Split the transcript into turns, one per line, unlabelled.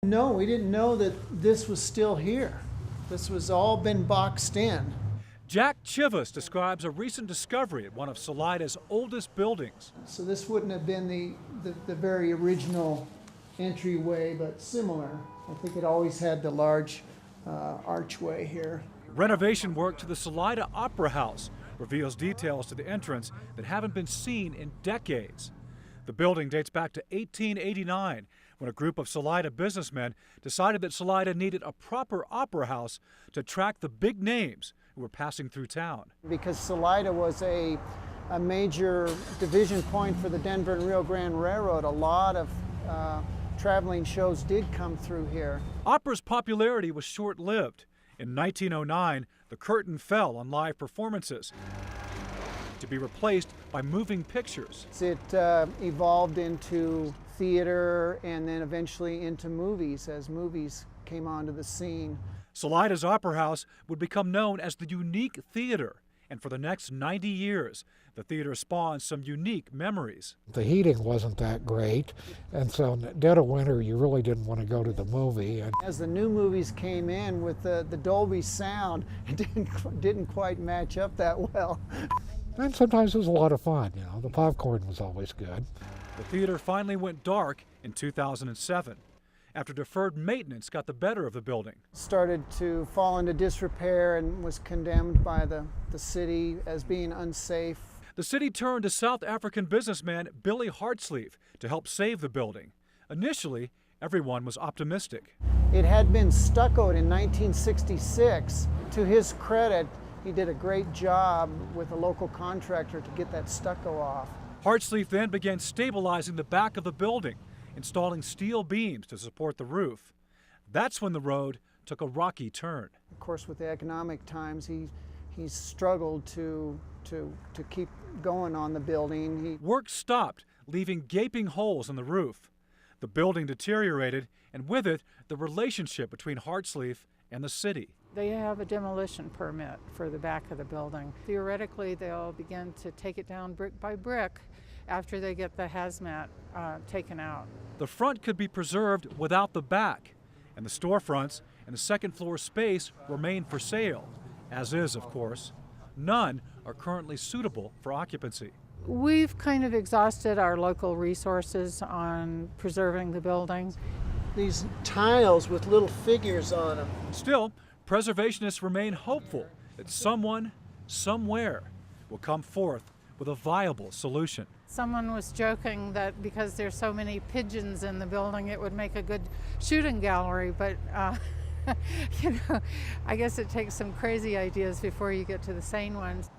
No, we didn't know that this was still here. This was all been boxed in.
Jack Chivas describes a recent discovery at one of Salida's oldest buildings.
So this wouldn't have been the very original entryway, but similar. I think it always had the large archway here.
Renovation work to the Salida Opera House reveals details to the entrance that haven't been seen in decades. The building dates back to 1889, when a group of Salida businessmen decided that Salida needed a proper opera house to attract the big names who were passing through town.
Because Salida was a major division point for the Denver and Rio Grande Railroad, a lot of traveling shows did come through here.
Opera's popularity was short-lived. In 1909, the curtain fell on live performances, to be replaced by moving pictures.
It evolved into theater and then eventually into movies as movies came onto the scene.
Salida's Opera House would become known as the Unique Theater, and for the next 90 years, the theater spawned some unique memories.
The heating wasn't that great, and so in the dead of winter you really didn't want to go to the movie. And
as the new movies came in with the Dolby sound, it didn't quite match up that well.
And sometimes it was a lot of fun, you know. The popcorn was always good.
The theater finally went dark in 2007 after deferred maintenance got the better of the building.
Started to fall into disrepair and was condemned by the city as being unsafe.
The city turned to South African businessman Billy Hartsleeve to help save the building. Initially, everyone was optimistic.
It had been stuccoed in 1966. To his credit, he did a great job with a local contractor to get that stucco off.
Hartsleeve then began stabilizing the back of the building, installing steel beams to support the roof. That's when the road took a rocky turn.
Of course, with the economic times, he struggled to keep going on the building.
Work stopped, leaving gaping holes in the roof. The building deteriorated, and with it, the relationship between Hartsleeve and the city.
They have a demolition permit for the back of the building. Theoretically, they'll begin to take it down brick by brick after they get the hazmat taken out.
The front could be preserved without the back, and the storefronts and the second floor space remain for sale, as is, of course. None are currently suitable for occupancy.
We've kind of exhausted our local resources on preserving the building.
These tiles with little figures on them.
Still, preservationists remain hopeful that someone, somewhere, will come forth with a viable solution.
Someone was joking that because there's so many pigeons in the building, it would make a good shooting gallery, but you know, I guess it takes some crazy ideas before you get to the sane ones.